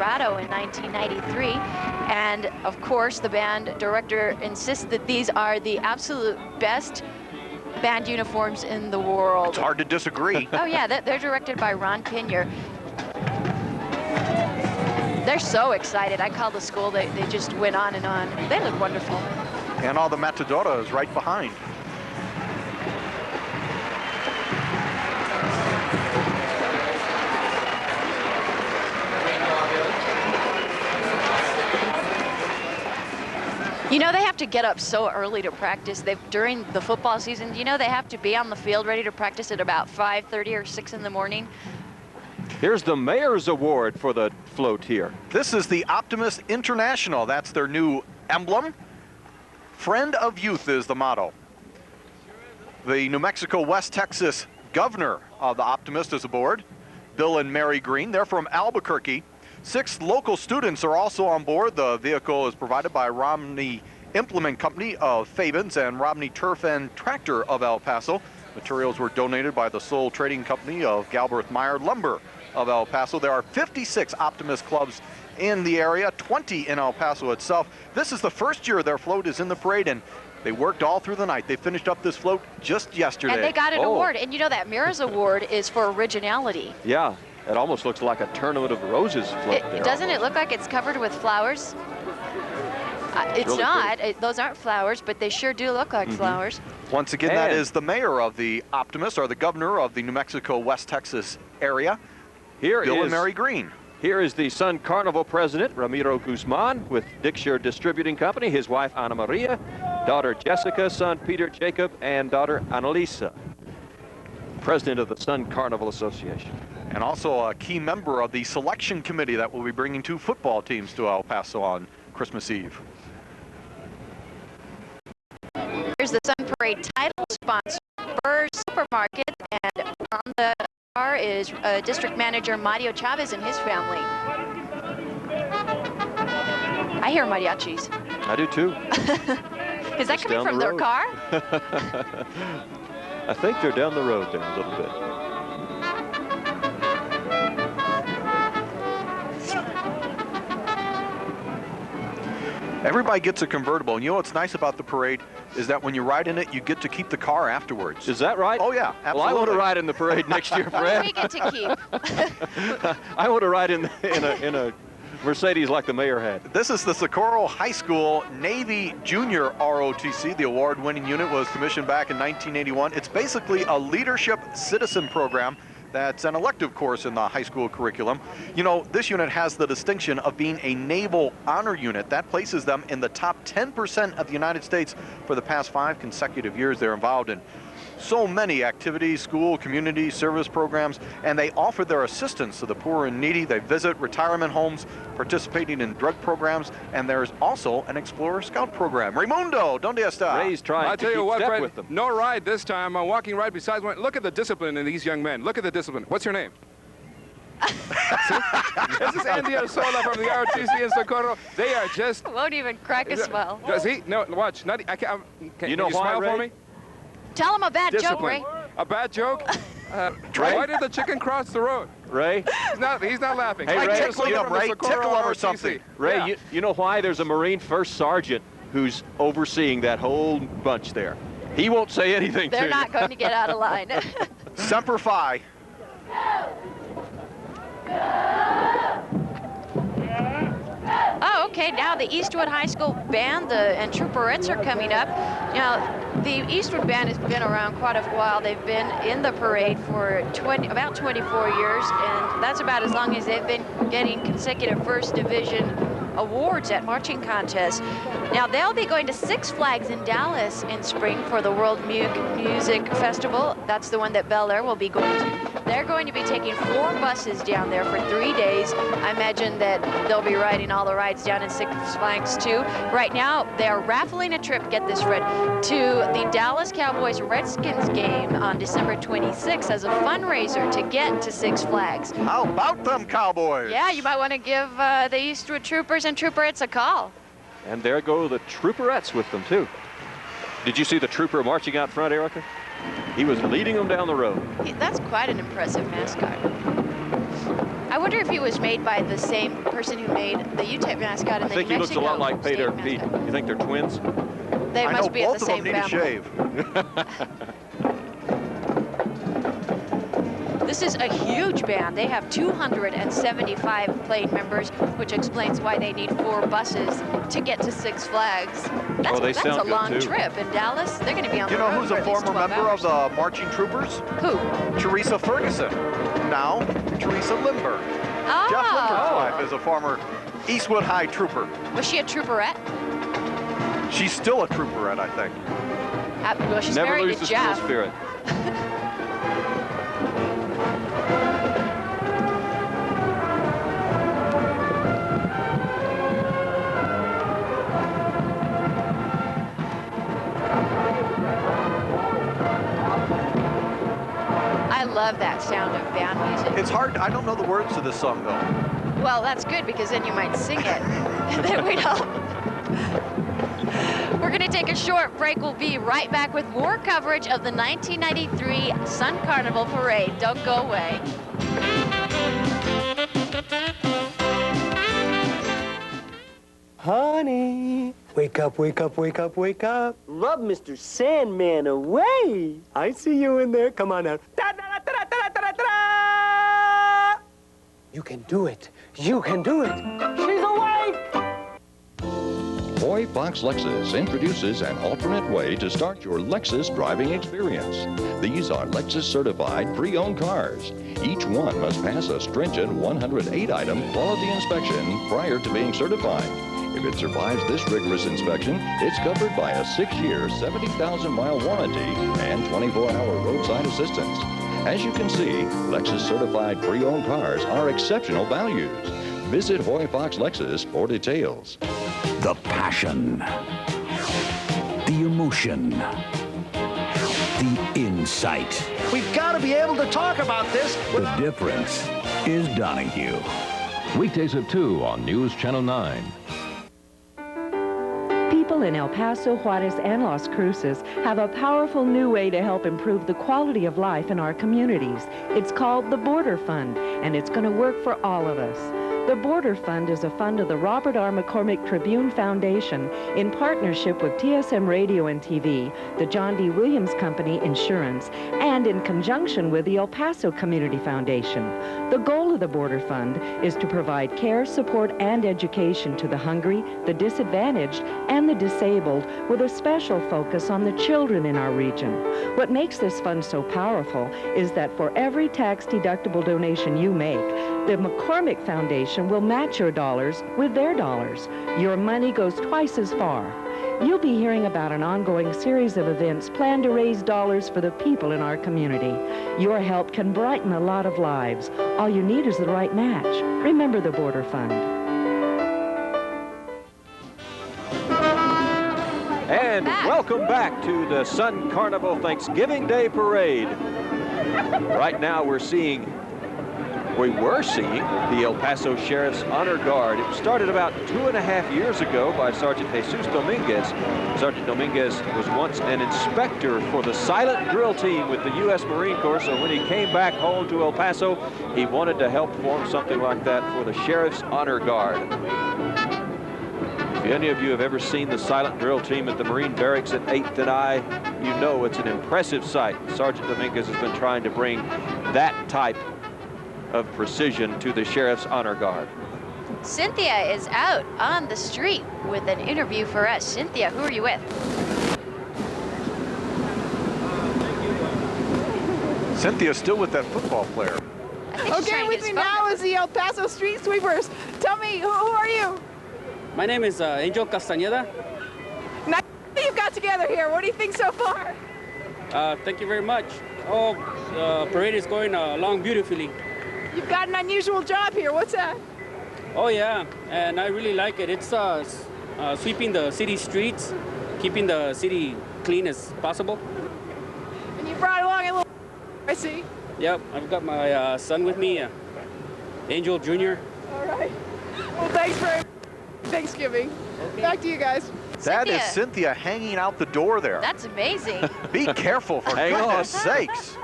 Colorado in 1993. And of course, the band director insists that these are the absolute best band uniforms in the world. It's hard to disagree. Oh yeah, they're directed by Ron Pinier. They're so excited. I called the school, they just went on and on. They look wonderful. And all the Matadora is right behind. You know, they have to get up so early to practice. During the football season, you know, they have to be on the field ready to practice at about 5:30 or 6 in the morning. Here's the Mayor's Award for the float here. This is the Optimist International. That's their new emblem. Friend of Youth is the motto. The New Mexico West Texas governor of the Optimist is aboard, Bill and Mary Green. They're from Albuquerque. 6 local students are also on board. The vehicle is provided by Romney Implement Company of Fabens and Romney Turf and Tractor of El Paso. Materials were donated by the Soul Trading Company of Galbraith Meyer Lumber of El Paso. There are 56 Optimist clubs in the area, 20 in El Paso itself. This is the first year their float is in the parade, and they worked all through the night. They finished up this float just yesterday. And they got an award. And you know that Mayor's Award is for originality. Yeah, it almost looks like a Tournament of Roses float there. Doesn't it look like it's covered with flowers? It's really not. Those aren't flowers, but they sure do look like flowers. Once again, that is the mayor of the Optimist, or the governor of the New Mexico West Texas area, Bill and Mary Green. Here is the Sun Carnival president, Ramiro Guzman, with Dixure Distributing Company, his wife, Ana Maria, daughter Jessica, son Peter Jacob, and daughter Annalisa, president of the Sun Carnival Association. And also a key member of the selection committee that will be bringing 2 football teams to El Paso on Christmas Eve. Here's the Sun Parade title sponsor, Burr Supermarket, and on the car is District Manager Mario Chavez and his family. I hear mariachis. I do too. Is that coming from their car? I think they're down the road there a little bit. Everybody gets a convertible, and you know what's nice about the parade is that when you ride in it, you get to keep the car afterwards. Is that right? Oh, yeah, absolutely. Well, I want to ride in the parade next year, Fred. We get to keep. I want to ride in a Mercedes like the mayor had. This is the Socorro High School Navy Junior ROTC. The award-winning unit was commissioned back in 1981. It's basically a leadership citizen program. That's an elective course in the high school curriculum. You know, this unit has the distinction of being a naval honor unit. That places them in the top 10% of the United States for the past 5 consecutive years. They're involved in so many activities, school, community, service programs, and they offer their assistance to the poor and needy. They visit retirement homes, participating in drug programs, and there's also an Explorer Scout program. Raimundo, ¿dónde está? Ray's trying to keep step with them. No ride this time. I'm walking right beside one. Look at the discipline in these young men. Look at the discipline. What's your name? This is Andy Arzola from the ROTC in Socorro. They are just... Won't even crack a smile. Does he? No, watch. Not, can you why, smile Ray? for me? Tell him a bad joke, Ray. A bad joke? Why did the chicken cross the road? Ray? He's not laughing. Hey, Ray, tickle him, Ray. Tickle him or something. Ray, yeah. you know why? There's a Marine First Sergeant who's overseeing that whole bunch there. He won't say anything to you. They're not going to get out of line. Semper Fi. Oh, okay, now the Eastwood High School Band and Trooperettes are coming up. Now, the Eastwood Band has been around quite a while. They've been in the parade for about 24 years, and that's about as long as they've been getting consecutive First Division awards at marching contests. Now, they'll be going to Six Flags in Dallas in spring for the World Music Festival. That's the one that Bel Air will be going to. They're going to be taking 4 buses down there for 3 days. I imagine that they'll be riding all the rides down in Six Flags too. Right now, they are raffling a trip, get this, Fred, to the Dallas Cowboys Redskins game on December 26th as a fundraiser to get to Six Flags. How about them Cowboys? Yeah, you might want to give the Eastwood Troopers and Trooperettes a call. And there go the Trooperettes with them too. Did you see the trooper marching out front, Erica? He was leading them down the road. That's quite an impressive mascot. I wonder if he was made by the same person who made the UTEP mascot in I the think he looks a lot like State Peter Pete. mascot. You think they're twins? They I know must be both at the of them same need family. a shave. This is a huge band. They have 275 playing members, which explains why they need 4 buses to get to Six Flags. That's, they that's sound a good, long too. trip in Dallas. They're going to be on You the know road who's for a at least former 12 member hours. of the Marching Troopers? Who? Teresa Ferguson. Now, Teresa Limber. Jeff Limber's wife is a former Eastwood High trooper. Was she a trooperette? She's still a trooperette, I think. Well, she's Never married lose to the school Jeff. spirit. I love that sound of band music. It's hard. I don't know the words to this song, though. Well, that's good because then you might sing it. And then we'd help. We're going to take a short break. We'll be right back with more coverage of the 1993 Sun Carnival Parade. Don't go away. Honey, wake up, wake up, wake up, wake up. Rub Mr. Sandman away. I see you in there. Come on now. Da-da-da-da-da-da-da-da! You can do it. You can do it. She's awake. Hoy Fox Lexus introduces an alternate way to start your Lexus driving experience. These are Lexus certified pre-owned cars. Each one must pass a stringent 108-item quality inspection prior to being certified. If it survives this rigorous inspection, it's covered by a 6-year, 70,000-mile warranty and 24-hour roadside assistance. As you can see, Lexus certified pre-owned cars are exceptional values. Visit Hoy Fox Lexus for details. The passion, the emotion, the insight. We've got to be able to talk about this. The difference is Donahue. Weekdays at 2 on News Channel 9. People in El Paso, Juarez, and Las Cruces have a powerful new way to help improve the quality of life in our communities. It's called the Border Fund, and it's going to work for all of us. The Border Fund is a fund of the Robert R. McCormick Tribune Foundation in partnership with TSM Radio and TV, the John D. Williams Company Insurance, and in conjunction with the El Paso Community Foundation. The goal of the Border Fund is to provide care, support, and education to the hungry, the disadvantaged, and the disabled, with a special focus on the children in our region. What makes this fund so powerful is that for every tax-deductible donation you make, the McCormick Foundation will match your dollars with their dollars. Your money goes twice as far. You'll be hearing about an ongoing series of events planned to raise dollars for the people in our community. Your help can brighten a lot of lives. All you need is the right match. Remember the Border Fund. And welcome back to the Sun Carnival Thanksgiving Day Parade. Right now we were seeing the El Paso Sheriff's Honor Guard. It started about 2.5 years ago by Sergeant Jesus Dominguez. Sergeant Dominguez was once an inspector for the silent drill team with the U.S. Marine Corps, so when he came back home to El Paso, he wanted to help form something like that for the Sheriff's Honor Guard. If any of you have ever seen the silent drill team at the Marine Barracks at 8th and I, you know it's an impressive sight. Sergeant Dominguez has been trying to bring that type of precision to the Sheriff's Honor Guard. Cynthia is out on the street with an interview for us. Cynthia, who are you with? Cynthia's still with that football player. Okay, with me now is the El Paso Street Sweepers. Tell me, who are you? My name is Angel Castañeda. Nice you've got together here. What do you think so far? Thank you very much. Oh, parade is going along beautifully. You've got an unusual job here. What's that? Oh yeah, and I really like it. It's sweeping the city streets, keeping the city clean as possible. And you brought along a little I see. Yep, I've got my son with me, Angel Jr. All right. Well, thanks very much. Thanksgiving. Okay. Back to you guys. That is Cynthia hanging out the door there. That's amazing. Be careful, for goodness sakes.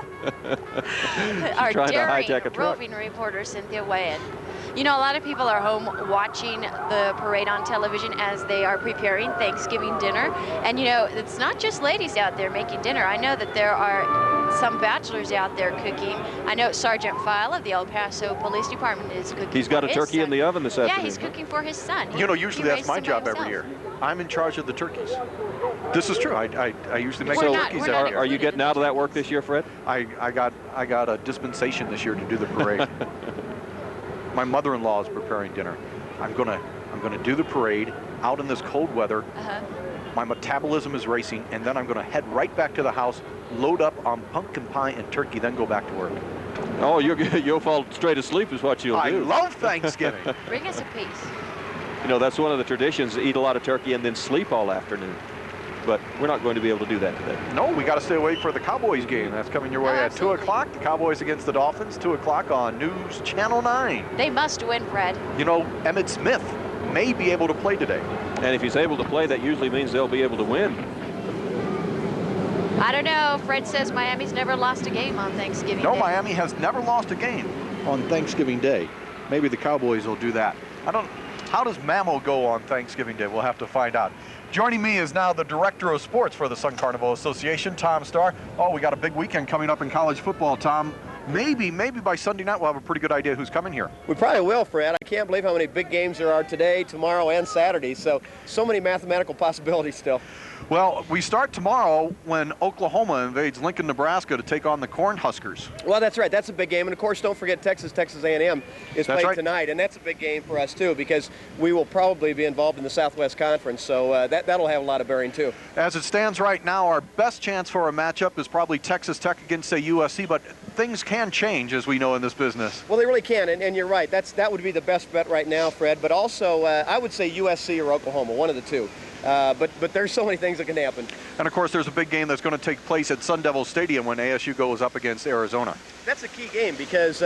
Our trying to daring, hijack a truck. roving reporter, Cynthia Wayand. You know, a lot of people are home watching the parade on television as they are preparing Thanksgiving dinner. And, you know, it's not just ladies out there making dinner. I know that there are some bachelors out there cooking. I know Sergeant File of the El Paso Police Department is cooking. He's got a turkey in the oven this afternoon. Yeah, he's cooking for his son. You know, usually that's my job every year. I'm in charge of the turkeys. This is true. I usually make the turkeys every year. Are you getting out of that work this year, Fred? I got a dispensation this year to do the parade. My mother-in-law is preparing dinner. I'm gonna do the parade out in this cold weather. My metabolism is racing, and then I'm gonna head right back to the house, load up on pumpkin pie and turkey, then go back to work. Oh, you'll fall straight asleep is what you'll do. I love Thanksgiving. Bring us a piece. You know, that's one of the traditions, eat a lot of turkey and then sleep all afternoon. But we're not going to be able to do that today. No, we got to stay awake for the Cowboys game. That's coming your way at 2 o'clock. The Cowboys against the Dolphins, 2 o'clock on News Channel 9. They must win, Fred. You know, Emmitt Smith may be able to play today. And if he's able to play, that usually means they'll be able to win. I don't know. Fred says Miami's never lost a game on Thanksgiving Day. No, Miami has never lost a game on Thanksgiving Day. Maybe the Cowboys will do that. How does Mammo go on Thanksgiving Day? We'll have to find out. Joining me is now the Director of Sports for the Sun Carnival Association, Tom Starr. Oh, we got a big weekend coming up in college football, Tom. Maybe by Sunday night we'll have a pretty good idea who's coming here. We probably will, Fred. I can't believe how many big games there are today, tomorrow, and Saturday. So many mathematical possibilities still. Well, we start tomorrow when Oklahoma invades Lincoln, Nebraska to take on the Cornhuskers. Well, that's right. That's a big game. And, of course, don't forget Texas A&M is played tonight. And that's a big game for us, too, because we will probably be involved in the Southwest Conference. So that'll have a lot of bearing, too. As it stands right now, our best chance for a matchup is probably Texas Tech against, say, USC. But things can change, as we know in this business. Well, they really can. And you're right. That would be the best bet right now, Fred. But also, I would say USC or Oklahoma, one of the two. But there's so many things that can happen. And, of course, there's a big game that's going to take place at Sun Devil Stadium when ASU goes up against Arizona. That's a key game because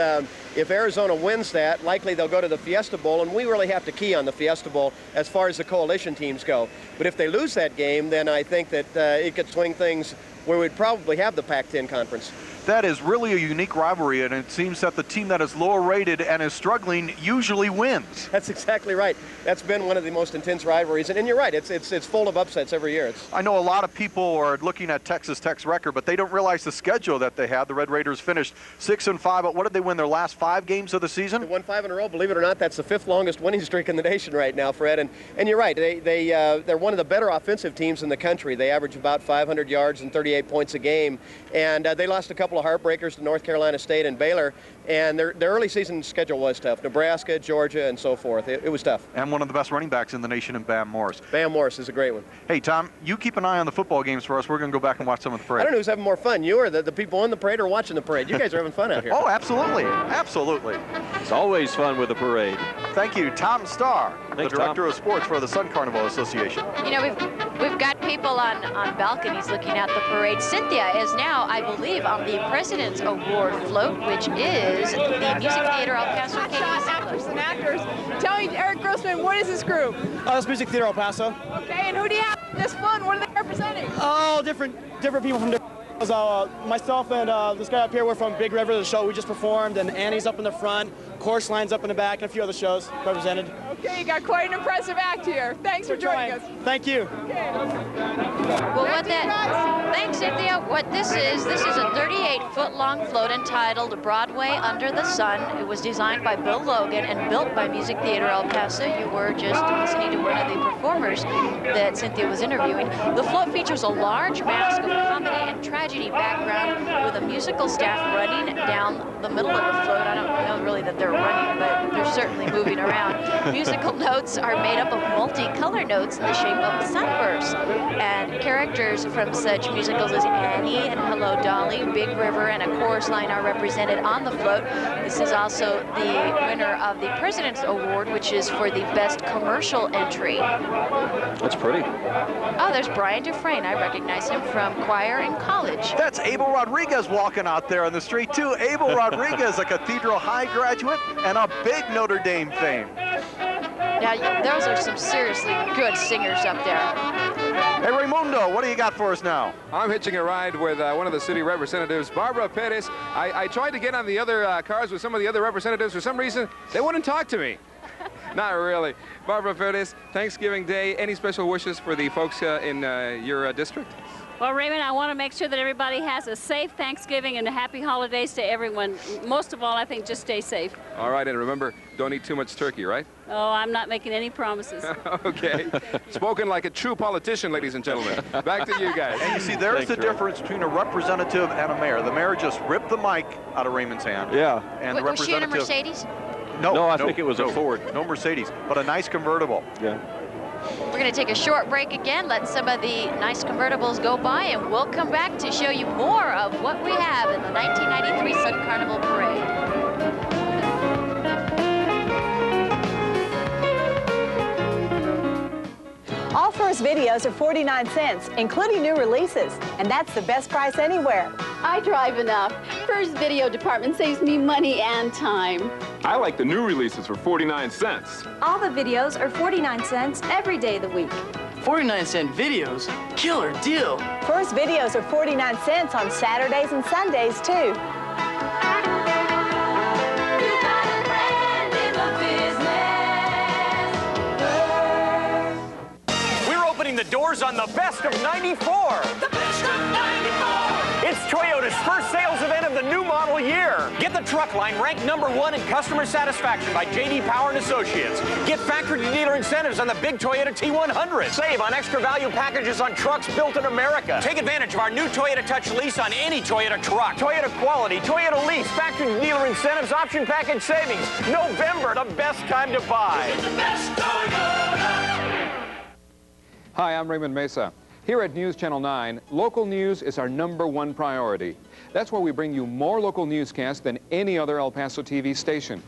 if Arizona wins that, likely they'll go to the Fiesta Bowl, and we really have to key on the Fiesta Bowl as far as the coalition teams go. But if they lose that game, then I think that it could swing things where we'd probably have the Pac-10 conference. That is really a unique rivalry, and it seems that the team that is lower rated and is struggling usually wins. That's exactly right. That's been one of the most intense rivalries, and you're right. It's full of upsets every year. I know a lot of people are looking at Texas Tech's record, but they don't realize the schedule that they have. The Red Raiders finished 6-5, but what did they win, their last 5 games of the season? They won 5 in a row. Believe it or not, that's the 5th longest winning streak in the nation right now, Fred. And you're right. They're one of the better offensive teams in the country. They average about 500 yards and 38 points a game, and they lost a couple of heartbreakers to North Carolina State and Baylor, and their early season schedule was tough. Nebraska, Georgia, and so forth. It was tough. And one of the best running backs in the nation in Bam Morris. Bam Morris is a great one. Hey, Tom, you keep an eye on the football games for us. We're going to go back and watch some of the parade. I don't know who's having more fun, you or the people on the parade or watching the parade. You guys are having fun out here. Oh, absolutely. Absolutely. It's always fun with the parade. Thank you, Tom Starr, Thanks, the Director Tom. of Sports for the Sun Carnival Association. You know, we've got people on balconies looking at the parade. Cynthia is now, I believe, on the President's Award float, which is the Music Theater El Paso. Actors and actors. Tell me, Eric Grossman, what is this group? It's Music Theater El Paso. Okay, and who do you have in this fun? What are they representing? Oh, different people from different. Myself and this guy up here, we're from Big River, the show we just performed, and Annie's up in the front, Course Line's up in the back, and a few other shows represented. Okay, you got quite an impressive act here. Thanks for joining us. Thank you. Okay. Well, thanks, Cynthia. What this is a 38-foot-long float entitled Broadway Under the Sun. It was designed by Bill Logan and built by Music Theater El Paso. You were just listening to one of the performers that Cynthia was interviewing. The float features a large mask of comedy and tragedy background with a musical staff running down the middle of the float. I don't know really that they're running, but they're certainly moving around. Musical notes are made up of multicolor notes in the shape of sunbursts. And characters from such musicals as Annie and Hello Dolly, Big River, and A Chorus Line are represented on the float. This is also the winner of the President's Award, which is for the best commercial entry. That's pretty. Oh, there's Brian Dufresne. I recognize him from choir in college. That's Abel Rodriguez walking out there on the street, too. Abel Rodriguez, a Cathedral High graduate and a big Notre Dame fame. Now, those are some seriously good singers up there. Hey, Raimundo, what do you got for us now? I'm hitching a ride with one of the city representatives, Barbara Perez. I tried to get on the other cars with some of the other representatives. For some reason, they wouldn't talk to me. Not really. Barbara Perez, Thanksgiving Day. Any special wishes for the folks in your district? Well, Raymond, I want to make sure that everybody has a safe Thanksgiving and a happy holidays to everyone. Most of all, I think just stay safe. All right, and remember, don't eat too much turkey, right? Oh, I'm not making any promises. Okay. Spoken like a true politician, ladies and gentlemen. Back to you guys. And you see, there's the difference between a representative and a mayor. The mayor just ripped the mic out of Raymond's hand. Yeah. And the Was she in a representative... Mercedes? No, I think it was a Ford. No Mercedes, but a nice convertible. Yeah. We're going to take a short break again, let some of the nice convertibles go by, and we'll come back to show you more of what we have in the 1993 Sun Carnival Parade. All First videos are 49 cents, including new releases, and that's the best price anywhere. I drive enough. First video department saves me money and time. I like the new releases for 49 cents. All the videos are 49 cents every day of the week. 49-cent videos? Killer deal. First videos are 49 cents on Saturdays and Sundays, too. The doors on the best of 94. The best of 94. It's Toyota's first sales event of the new model year. Get the truck line ranked #1 in customer satisfaction by J.D. Power and Associates. Get factory dealer incentives on the big Toyota T100. Save on extra value packages on trucks built in America. Take advantage of our new Toyota Touch lease on any Toyota truck. Toyota quality, Toyota lease, factory dealer incentives, option package savings. November, the best time to buy. It's the best Toyota. Hi, I'm Raymond Mesa. Here at News Channel 9, local news is our #1 priority. That's why we bring you more local newscasts than any other El Paso TV station.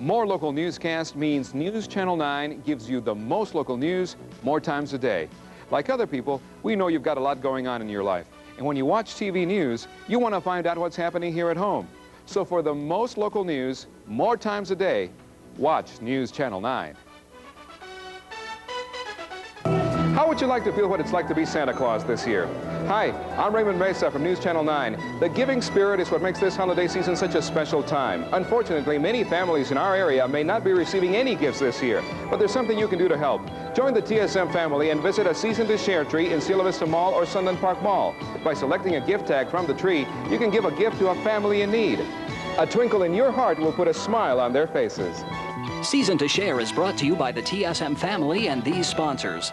More local newscasts means News Channel 9 gives you the most local news more times a day. Like other people, we know you've got a lot going on in your life. And when you watch TV news, you want to find out what's happening here at home. So for the most local news, more times a day, watch News Channel 9. How would you like to feel what it's like to be Santa Claus this year? Hi, I'm Raymond Mesa from News Channel 9. The giving spirit is what makes this holiday season such a special time. Unfortunately, many families in our area may not be receiving any gifts this year, but there's something you can do to help. Join the TSM family and visit a Season to Share tree in Cielo Vista Mall or Sunland Park Mall. By selecting a gift tag from the tree, you can give a gift to a family in need. A twinkle in your heart will put a smile on their faces. Season to Share is brought to you by the TSM family and these sponsors.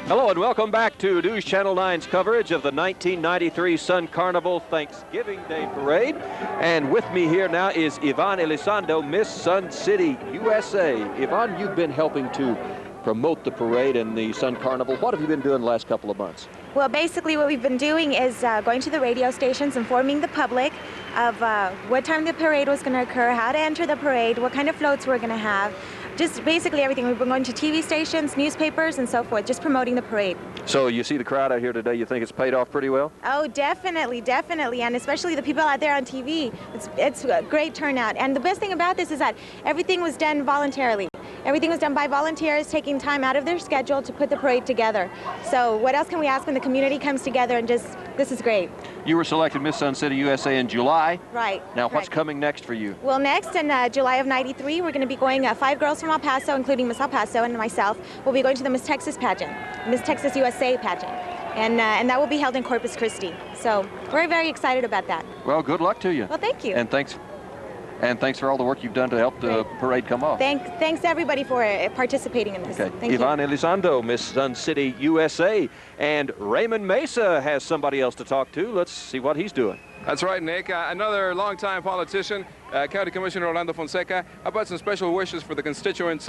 Hello and welcome back to News Channel 9's coverage of the 1993 Sun Carnival Thanksgiving Day Parade. And with me here now is Yvonne Elizondo, Miss Sun City, USA. Yvonne, you've been helping to promote the parade and the Sun Carnival. What have you been doing the last couple of months? Well, basically what we've been doing is going to the radio stations, informing the public of what time the parade was going to occur, how to enter the parade, what kind of floats we're going to have. Just basically everything. We've been going to TV stations, newspapers, and so forth, just promoting the parade. So you see the crowd out here today, you think it's paid off pretty well? Oh, definitely, definitely, and especially the people out there on TV. It's a great turnout. And the best thing about this is that everything was done voluntarily. Everything was done by volunteers taking time out of their schedule to put the parade together. So what else can we ask when the community comes together and just, this is great. You were selected Miss Sun City USA in July. Right. Now what's coming next for you? Well, next in July of '93, we're going to be going, 5 girls from El Paso, including Miss El Paso and myself, will be going to the Miss Texas pageant, Miss Texas USA pageant. And that will be held in Corpus Christi. So we're very excited about that. Well, good luck to you. Well, thank you. And thanks for all the work you've done to help the parade come off. Thanks everybody for participating in this. Okay. Thank Yvonne you. Elizondo, Miss Sun City, USA. And Raymond Mesa has somebody else to talk to. Let's see what he's doing. That's right, Nick. Another longtime politician, County Commissioner Orlando Fonseca. How about some special wishes for the constituents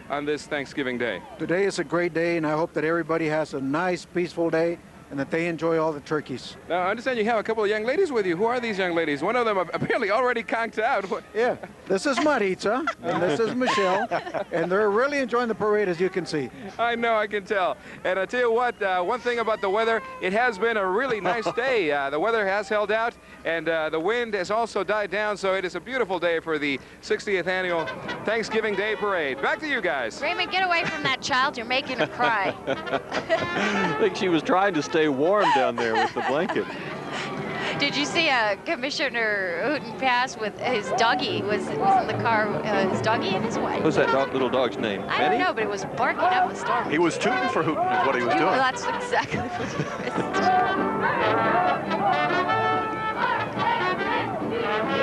on this Thanksgiving Day? Today is a great day, and I hope that everybody has a nice, peaceful day, and that they enjoy all the turkeys. Now, I understand you have a couple of young ladies with you. Who are these young ladies? One of them apparently already conked out. Yeah, this is Maritza, and this is Michelle, and they're really enjoying the parade, as you can see. I know, I can tell. And I tell you what, one thing about the weather, it has been a really nice day. The weather has held out, and the wind has also died down, so it is a beautiful day for the 60th Annual Thanksgiving Day Parade. Back to you guys. Raymond, get away from that child. You're making her cry. I think she was trying to stay warm down there with the blanket. Did you see Commissioner Hooten pass with his doggy was in the car, his doggy and his wife? What's that little dog's name? I Benny? don't know, but it was barking up a storm. He was tooting for Hooten is what he was doing. That's exactly what he was.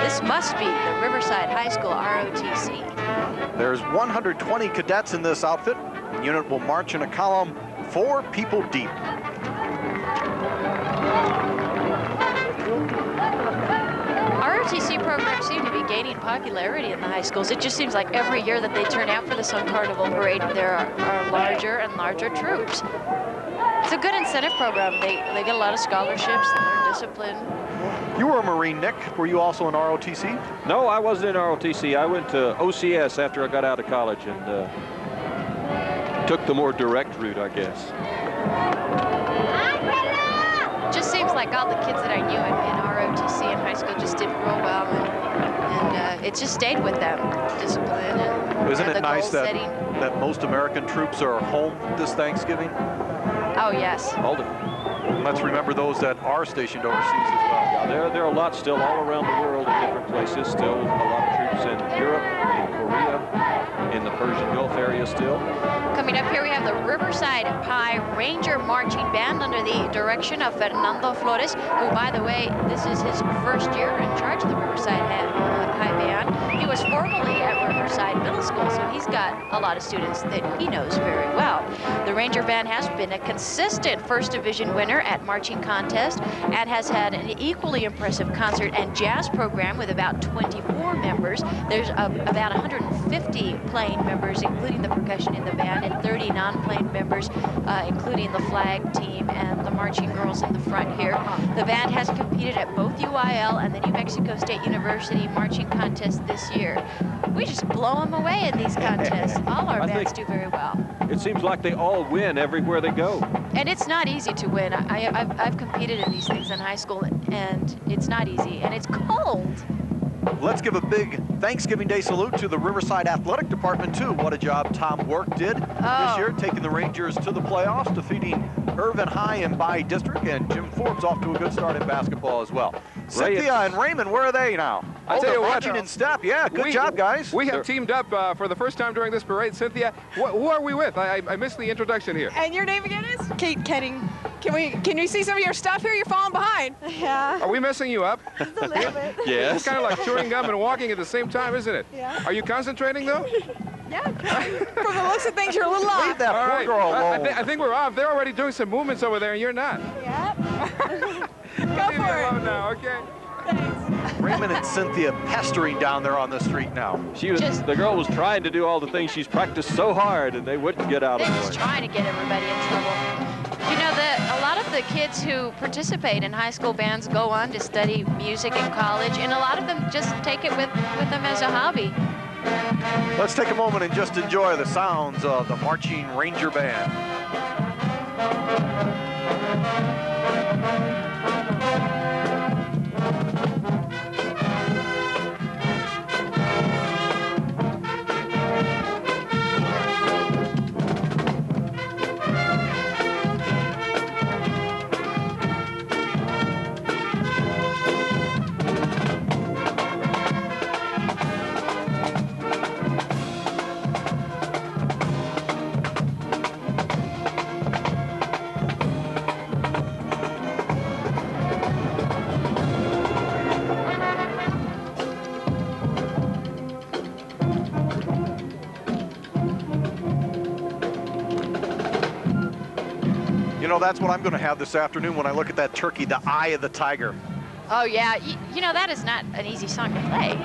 This must be the Riverside High School ROTC. There's 120 cadets in this outfit. The unit will march in a column 4 people deep. ROTC programs seem to be gaining popularity in the high schools. It just seems like every year that they turn out for the Sun Carnival Parade, there are larger and larger troops. It's a good incentive program. They get a lot of scholarships, they learn discipline. You were a Marine, Nick. Were you also in ROTC? No, I wasn't in ROTC. I went to OCS after I got out of college and took the more direct route, I guess. Just seems like all the kids that I knew in ROTC in high school just did real well, and it just stayed with them. Discipline and Isn't it the nice goal that, setting. that most American troops are home this Thanksgiving? Oh, yes. All the Let's remember those that are stationed overseas as well. Yeah, there are a lot still all around the world in different places. Still a lot of troops in Europe, in Korea, in the Persian Gulf area still. Coming up here, we have the Riverside High Ranger Marching Band under the direction of Fernando Flores, who, by the way, this is his first year in charge of the Riverside High Band. He was formerly at Riverside Middle School, so he's got a lot of students that he knows very well. The Ranger Band has been a consistent First Division winner at marching contests and has had an equally impressive concert and jazz program with about 24 members. There's about 150 playing members, including the percussion in the band, and 30 non-playing members, including the flag team and the marching girls in the front here. The band has competed at both UIL and the New Mexico State University marching contests this year. We just blow them away in these contests. All our bands do very well. It seems like they all win everywhere they go. And it's not easy to win. I've competed in these things in high school, and it's not easy, and it's cold. Let's give a big Thanksgiving Day salute to the Riverside Athletic Department, too. What a job Tom Work did this year, taking the Rangers to the playoffs, defeating Irvin High and By District, and Jim Forbes off to a good start in basketball as well. Cynthia and Raymond, where are they now? I tell you what, marching in step. Yeah, good job, guys. We have teamed up for the first time during this parade. Cynthia, who are we with? I missed the introduction here. And your name again is? Kate Kenning. Can we see some of your stuff here? You're falling behind. Yeah. Are we messing you up? Just a little bit. Yes. It's kind of like chewing gum and walking at the same time, isn't it? Yeah. Are you concentrating, though? Yeah. From the looks of things, you're a little off. Leave that All poor right. girl alone. I think we're off. They're already doing some movements over there, and you're not. Yeah. Go Leave for me it. alone now, okay? Raymond and Cynthia pestering down there on the street now. The girl was trying to do all the things she's practiced so hard, and they wouldn't get out of the They're way. just trying to get everybody in trouble. You know, a lot of the kids who participate in high school bands go on to study music in college, and a lot of them just take it with them as a hobby. Let's take a moment and just enjoy the sounds of the Marching Ranger Band. You know, that's what I'm going to have this afternoon when I look at that turkey, the eye of the tiger. Oh, yeah. You know, that is not an easy song to play.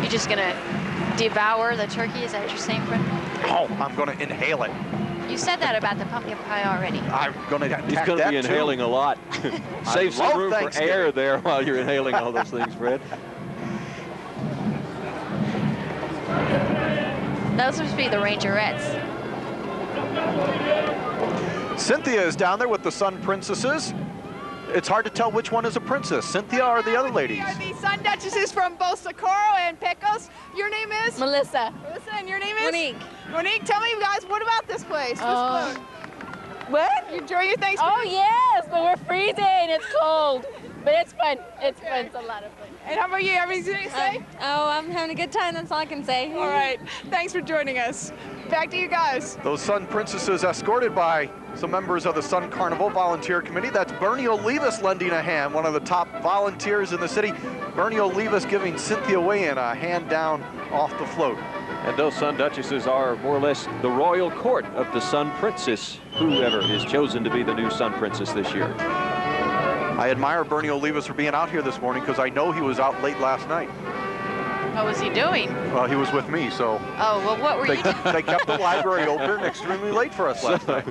You're just going to devour the turkey? Is that what you're saying, Fred? Oh, I'm going to inhale it. You said that about the pumpkin pie already. I'm going to He's going to be inhaling a lot. Save some room for air there while you're inhaling all those things, Fred. Those must be the Rangerettes. Cynthia is down there with the Sun Princesses. It's hard to tell which one is a princess, Cynthia or the other ladies. The Sun Duchesses from both Socorro and Pecos. Your name is? Melissa. Melissa, and your name is? Monique. Monique, tell me, guys, what about this place? This float? What? You enjoy your Thanksgiving? Oh, yes, but we're freezing. It's cold. But it's fun. It's fun. It's a lot of fun. And how about you? Everything to say? I'm having a good time. That's all I can say. All right. Thanks for joining us. Back to you guys. Those Sun Princesses escorted by some members of the Sun Carnival Volunteer Committee. That's Bernie Olivas lending a hand, one of the top volunteers in the city. Bernie Olivas giving Cynthia Wayan a hand down off the float. And those Sun Duchesses are more or less the royal court of the Sun Princess, whoever is chosen to be the new Sun Princess this year. I admire Bernie Olivas for being out here this morning because I know he was out late last night. What was he doing? Well, he was with me, so. Oh, well, what were you doing? They kept the library open extremely late for us last night.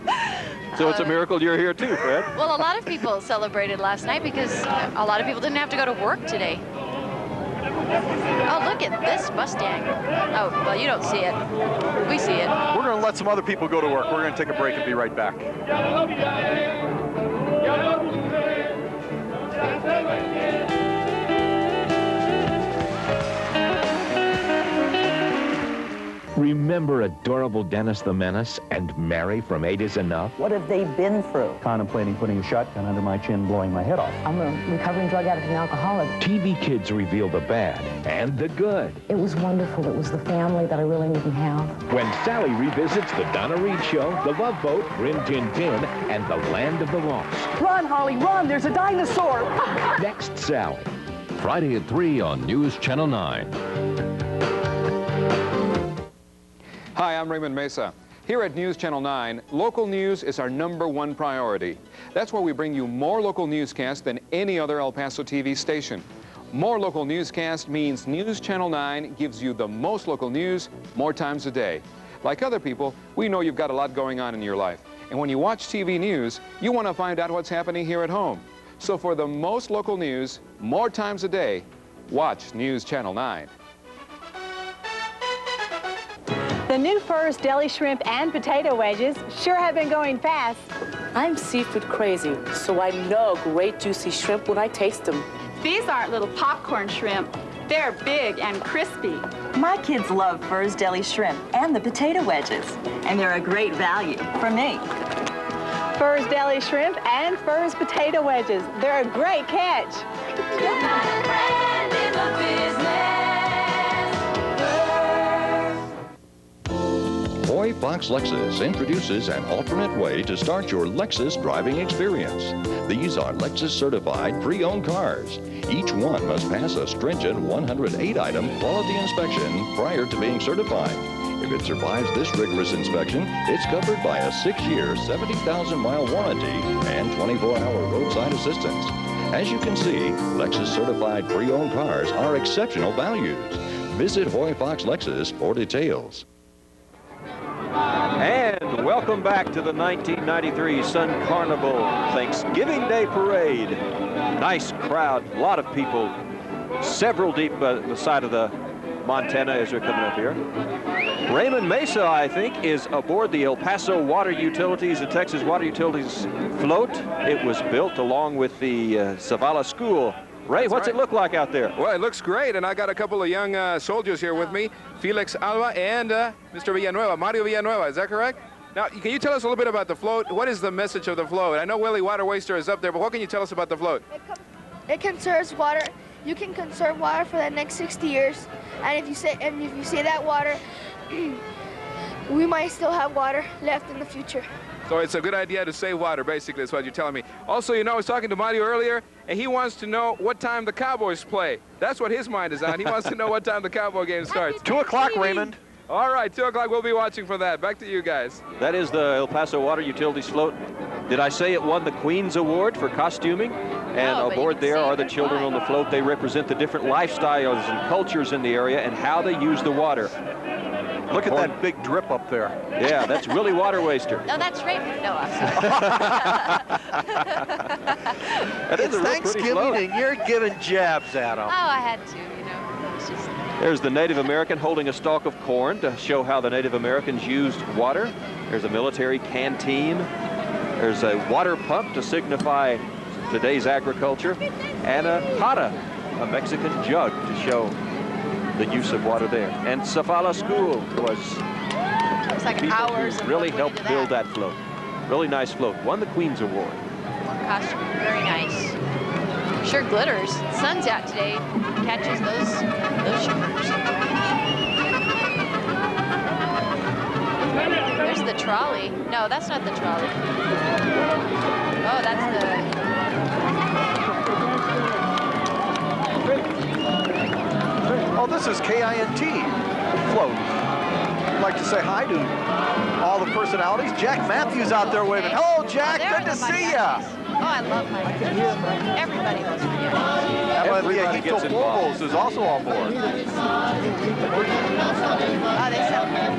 So it's a miracle you're here too, Fred. Well, a lot of people celebrated last night because a lot of people didn't have to go to work today. Oh, look at this Mustang. Oh, well, you don't see it. We see it. We're going to let some other people go to work. We're going to take a break and be right back. Remember adorable Dennis the Menace and Mary from 8 is Enough? What have they been through? Contemplating putting a shotgun under my chin, blowing my head off. I'm a recovering drug addict and alcoholic. TV kids reveal the bad and the good. It was wonderful. It was the family that I really didn't have. When Sally revisits The Donna Reed Show, The Love Boat, Rin Tin Tin, and The Land of the Lost. Run, Holly, run! There's a dinosaur! Next, Sally. Friday at 3 on News Channel 9. Hi, I'm Raymond Mesa. Here at News Channel 9, local news is our #1 priority. That's why we bring you more local newscasts than any other El Paso TV station. More local newscast means News Channel 9 gives you the most local news more times a day. Like other people, we know you've got a lot going on in your life. And when you watch TV news, you want to find out what's happening here at home. So for the most local news, more times a day, watch News Channel 9. The new Furr's deli shrimp and potato wedges sure have been going fast. I'm seafood crazy, so I know great juicy shrimp when I taste them. These aren't little popcorn shrimp. They're big and crispy. My kids love Furr's deli shrimp and the potato wedges, and they're a great value for me. Furr's deli shrimp and Furr's potato wedges. They're a great catch. Hoy Fox Lexus introduces an alternate way to start your Lexus driving experience. These are Lexus certified pre-owned cars. Each one must pass a stringent 108-item quality inspection prior to being certified. If it survives this rigorous inspection, it's covered by a 6-year, 70,000-mile warranty and 24-hour roadside assistance. As you can see, Lexus certified pre-owned cars are exceptional values. Visit Hoy Fox Lexus for details. And welcome back to the 1993 Sun Carnival Thanksgiving Day Parade. Nice crowd, a lot of people, several deep by the side of the Montana as they're coming up here. Raymond Mesa, I think, is aboard the El Paso Water Utilities, the Texas Water Utilities float. It was built along with the Zavala School. Ray, what's it look like out there? Well, it looks great, and I got a couple of young soldiers here with me, Felix Alba and Mr. Villanueva, Mario Villanueva, is that correct? Now, can you tell us a little bit about the float? What is the message of the float? I know Willie Water Waster is up there, but what can you tell us about the float? It conserves water. You can conserve water for the next 60 years, and if you save that water, we might still have water left in the future. So it's a good idea to save water, basically, is what you're telling me. Also, you know, I was talking to Mario earlier, and he wants to know what time the Cowboys play. That's what his mind is on. He wants to know what time the Cowboy game starts. 2 o'clock, Raymond. All right, 2 o'clock. We'll be watching for that. Back to you guys. That is the El Paso Water Utilities float. Did I say it won the Queen's Award for costuming? And aboard there are the children on the float. They represent the different lifestyles and cultures in the area and how they use the water. Look at that big drip up there. Yeah, that's really water waster. No, that's Raymond. No, I'm sorry. It's Thanksgiving and you're giving jabs at them. Oh, I had to, you know. It's just... There's the Native American holding a stalk of corn to show how the Native Americans used water. There's a military canteen. There's a water pump to signify today's agriculture. And a jara, a Mexican jug to show the use of water there. And Safala School was it's like hours who really helped build that float. Really nice float. Won the Queen's Award. Costume, very nice. Sure glitters. Sun's out today. Catches those shimmers. There's the trolley. No, that's not the trolley. Oh, that's the... Oh, this is KINT float. I'd like to say hi to all the personalities. Jack Matthews out there waving. Hello, Jack. Good to see ya. Oh, I love my everybody loves me. Everybody gets involved. Is also on board. Oh, they sound good.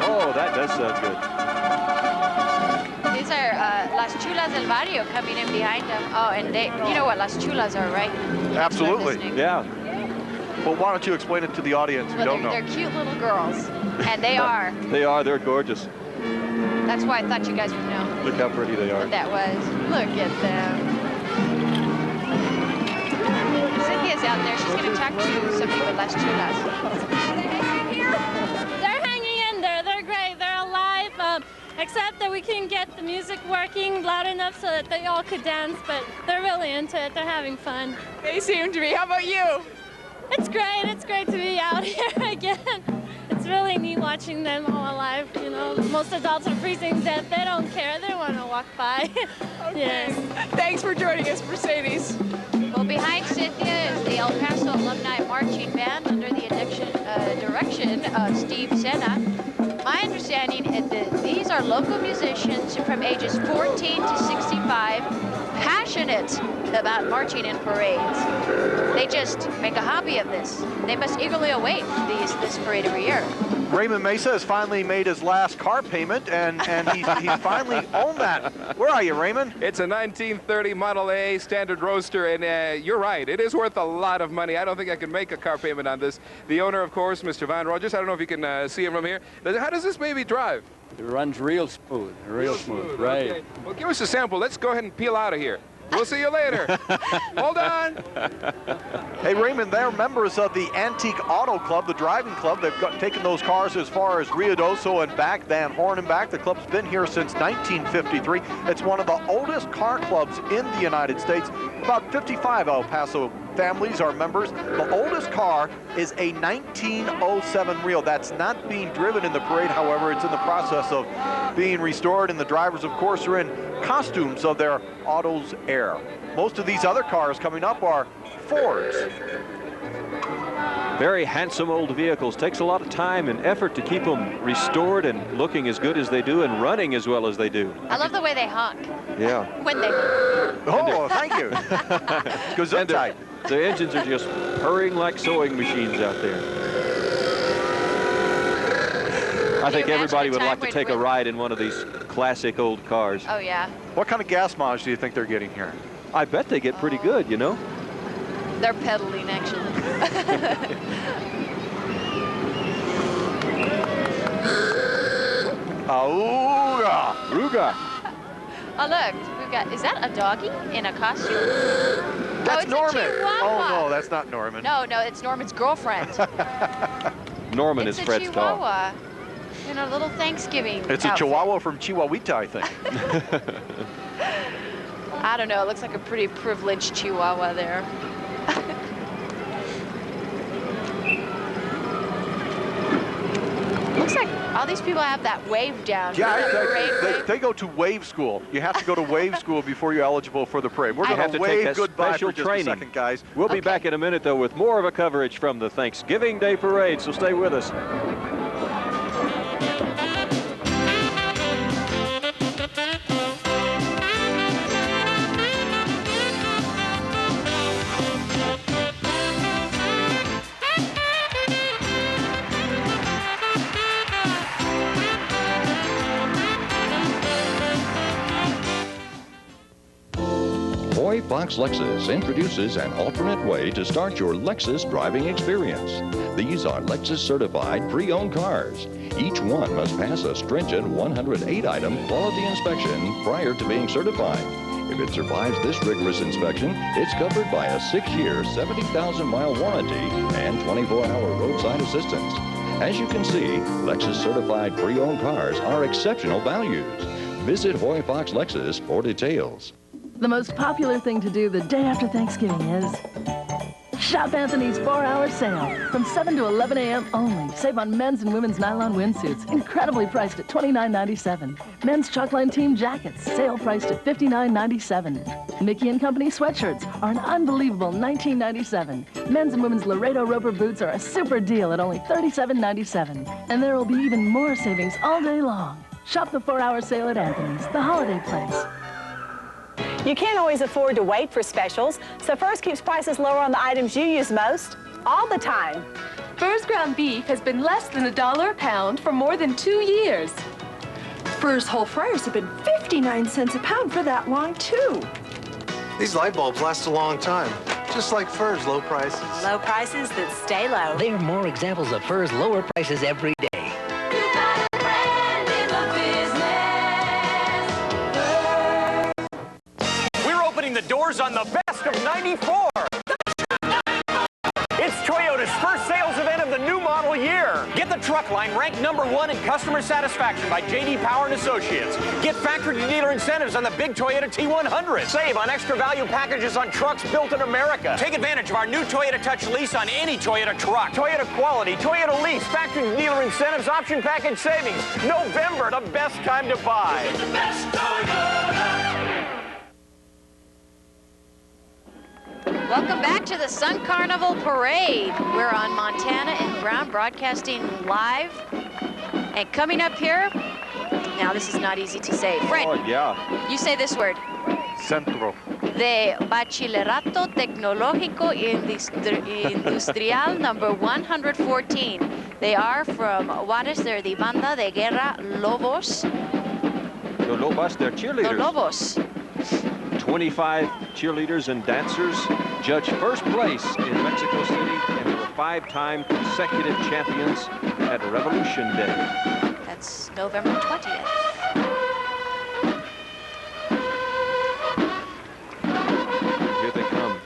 Oh, that does sound good. These are Las Chulas del Barrio coming in behind them. Oh, and they, you know what Las Chulas are, right? Absolutely. Yeah. Well, why don't you explain it to the audience who don't know? They're cute little girls, and they are. They are. They're gorgeous. That's why I thought you guys would know. Look how pretty they are. What that was. Look at them. Cynthia's out there. She's going to talk to some people, Las Chulas. They're hanging in there. They're great. They're alive. Except that we couldn't get the music working loud enough so that they all could dance, but they're really into it. They're having fun. They seem to be. How about you? It's great. It's great to be out here again. It's really neat watching them all alive. You know, most adults are freezing to death. They don't care. They want to walk by. Okay. Yes. Thanks for joining us, Mercedes. Well, behind Cynthia is the El Paso Alumni Marching Band under the direction of Steve Senna. My understanding is that these are local musicians from ages 14 to 65, passionate about marching in parades. They just make a hobby of this. They must eagerly await this parade every year. Raymond Mesa has finally made his last car payment, and he's finally owned that. Where are you, Raymond? It's a 1930 Model A Standard Roadster, and you're right. It is worth a lot of money. I don't think I can make a car payment on this. The owner, of course, Mr. Von Rogers. I don't know if you can see him from here. How does this baby drive? It runs real smooth, real smooth, right. Okay. Well, give us a sample. Let's go ahead and peel out of here. We'll see you later. Hold on. Hey, Raymond, they're members of the Antique Auto Club, the driving club. They've taken those cars as far as Ruidoso and back, Van Horn and back. The club's been here since 1953. It's one of the oldest car clubs in the United States. About 55 El Paso families are members. The oldest car is a 1907 Rio. That's not being driven in the parade, however. It's in the process of being restored, and the drivers, of course, are in costumes of their Autos Air. Most of these other cars coming up are Fords. Very handsome old vehicles. Takes a lot of time and effort to keep them restored and looking as good as they do and running as well as they do. I love the way they honk. Yeah. When they honk. Oh, thank you. Gesundheit. The engines are just purring like sewing machines out there. I think everybody would like to take a ride in one of these classic old cars. Oh, yeah. What kind of gas mileage do you think they're getting here? I bet they get pretty good, you know. They're pedaling, actually. Auga! Ruga. Oh, look. We've got, is that a doggy in a costume? That's Norman. Oh, no, that's not Norman. No, it's Norman's girlfriend. Norman is Fred's dog. Chihuahua. In a little Thanksgiving It's outfit. a Chihuahua from Chihuahuita, I think. I don't know. It looks like a pretty privileged Chihuahua there. Looks like all these people have that wave down. Yeah, they go to wave school. You have to go to wave school before you're eligible for the parade. We're going to wave goodbye for just a second, guys. We'll be back in a minute, though, with more of a coverage from the Thanksgiving Day Parade, so stay with us. Fox Lexus introduces an alternate way to start your Lexus driving experience. These are Lexus certified pre-owned cars. Each one must pass a stringent 108-item quality inspection prior to being certified. If it survives this rigorous inspection, it's covered by a 6-year, 70,000-mile warranty and 24-hour roadside assistance. As you can see, Lexus certified pre-owned cars are exceptional values. Visit Hoy Fox Lexus for details. The most popular thing to do the day after Thanksgiving is shop Anthony's 4-hour sale from 7 to 11 a.m. only. Save on men's and women's nylon windsuits, incredibly priced at $29.97. Men's Chalkline Team jackets, sale priced at $59.97. Mickey & Company sweatshirts are an unbelievable $19.97. Men's and women's Laredo Roper boots are a super deal at only $37.97. And there will be even more savings all day long. Shop the 4-hour sale at Anthony's, the holiday place. You can't always afford to wait for specials, so Furs keeps prices lower on the items you use most, all the time. Furs ground beef has been less than $1 a pound for more than 2 years. Furs whole fryers have been 59 cents a pound for that long, too. These light bulbs last a long time, just like Furs' low prices. Low prices that stay low. There are more examples of Furs' lower prices every day. The doors on the best of '94. It's Toyota's first sales event of the new model year. Get the truck line ranked #1 in customer satisfaction by J.D. Power and Associates. Get factory dealer incentives on the big Toyota T100. Save on extra value packages on trucks built in America. Take advantage of our new Toyota Touch lease on any Toyota truck. Toyota quality, Toyota lease, factory dealer incentives, option package savings. November, the best time to buy. It's the best Toyota. Welcome back to the Sun Carnival Parade. We're on Montana and Brown, broadcasting live. And coming up here, now this is not easy to say. Fred, oh, yeah. You say this word. Centro. De Bachillerato Tecnológico Industrial number 114. They are from Juarez. They're the Banda de Guerra Lobos. The Lobos, they're cheerleaders. The Lobos. 25 cheerleaders and dancers judged first place in Mexico City, and they were 5-time consecutive champions at Revolution Day. That's November 20th. Here they come.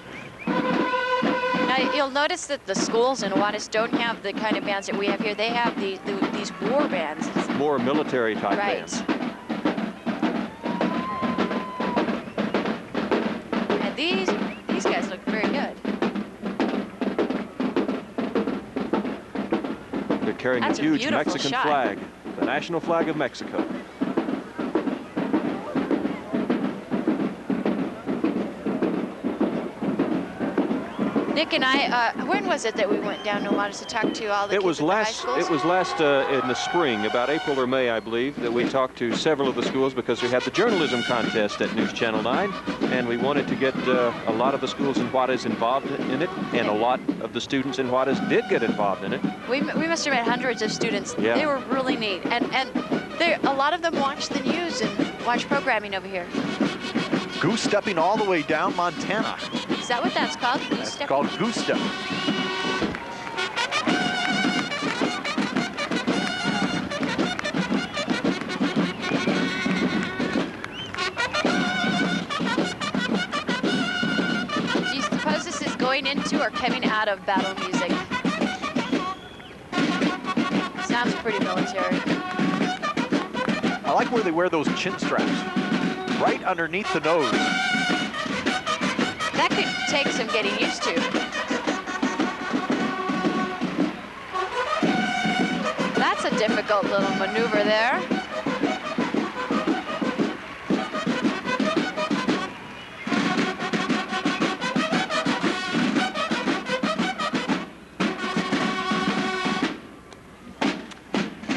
Now, you'll notice that the schools in Juarez don't have the kind of bands that we have here. They have these war bands. More military type right. bands. These guys look very good. They're carrying That's a huge beautiful Mexican shot. flag, the national flag of Mexico. Nick and I, when was it that we went down to Juarez to talk to all the kids at the high schools? It was last in the spring, about April or May, I believe, that we talked to several of the schools because we had the journalism contest at News Channel 9, and we wanted to get a lot of the schools in Juarez involved in it, and a lot of the students in Juarez did get involved in it. We must have met hundreds of students. Yeah. They were really neat, and a lot of them watch the news and watch programming over here. Goose stepping all the way down Montana. Is that what that's called? Goose That's step? called goose step. Do you suppose this is going into or coming out of battle music? Sounds pretty military. I like where they wear those chin straps. Right underneath the nose. That could take some getting used to. That's a difficult little maneuver there.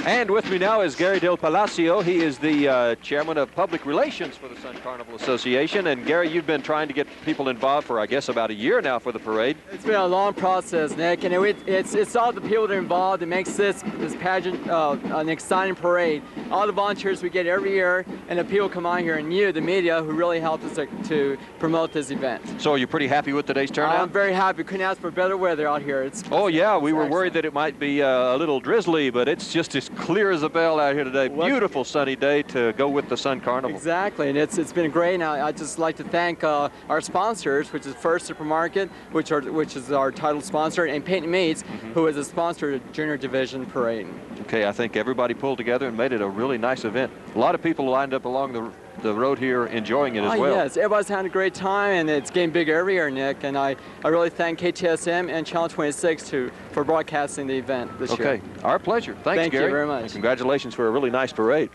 And with me now is Gary Del Palacio. He is the chairman of public relations for the Sun Carnival Association. And Gary, you've been trying to get people involved for, I guess, about a year now for the parade. It's been a long process, Nick, and it's all the people that are involved that makes this pageant an exciting parade. All the volunteers we get every year, and the people come on here, and you, the media, who really helped us to promote this event. So are you pretty happy with today's turnout? I'm very happy. Couldn't ask for better weather out here. Oh yeah, we were worried that it might be a little drizzly, but it's just as clear as a bell out here today. Beautiful sunny day to go with the Sun Carnival. Exactly, and it's been great. And I'd just like to thank our sponsors, which is First Supermarket, which is our title sponsor, and Paint Meats, who is a sponsor of the Junior Division Parade. Okay, I think everybody pulled together and made it a really nice event. A lot of people lined up along the road here enjoying it as well. Yes, everybody's having a great time, and it's getting bigger every year, Nick. And I really thank KTSM and Channel 26 for broadcasting the event this year. Okay, our pleasure. Thanks, Thank Gary. you very much. And congratulations for a really nice parade.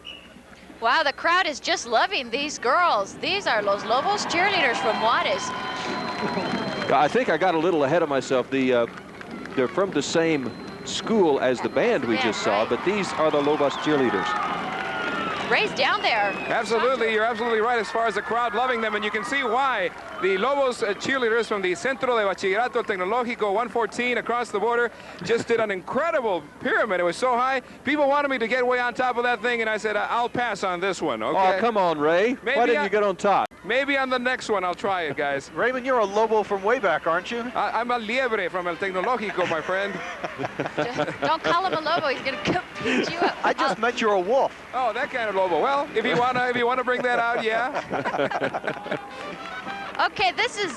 Wow, the crowd is just loving these girls. These are Los Lobos cheerleaders from Juarez. I think I got a little ahead of myself. They're from the same school as the band we just saw, but these are the Lobos cheerleaders. Ray's down there. Absolutely, you're absolutely right as far as the crowd loving them, and you can see why. The Lobos cheerleaders from the Centro de Bachillerato Tecnológico 114 across the border just did an incredible pyramid. It was so high, people wanted me to get way on top of that thing, and I said, I'll pass on this one, okay? Oh, come on, Ray. Why didn't you get on top? Maybe on the next one, I'll try it, guys. Raymond, you're a Lobo from way back, aren't you? I'm a liebre from El Tecnológico, my friend. Don't call him a Lobo. He's going to beat you up. I just meant you're a wolf. Oh, that kind of Lobo. Well, if you wanna bring that out, yeah. Okay, this is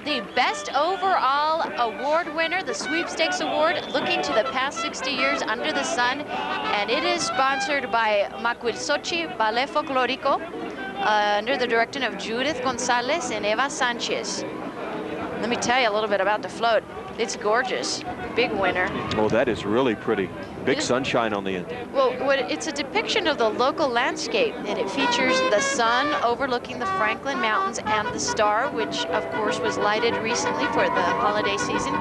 the best overall award winner, the Sweepstakes Award, looking to the past 60 years under the sun, and it is sponsored by Macuilsochi Ballet Folklorico, under the direction of Judith Gonzalez and Eva Sanchez. Let me tell you a little bit about the float. It's gorgeous. Big winner. Oh, that is really pretty. Big sunshine on the end. Well, it's a depiction of the local landscape, and it features the sun overlooking the Franklin Mountains and the star, which of course was lighted recently for the holiday season.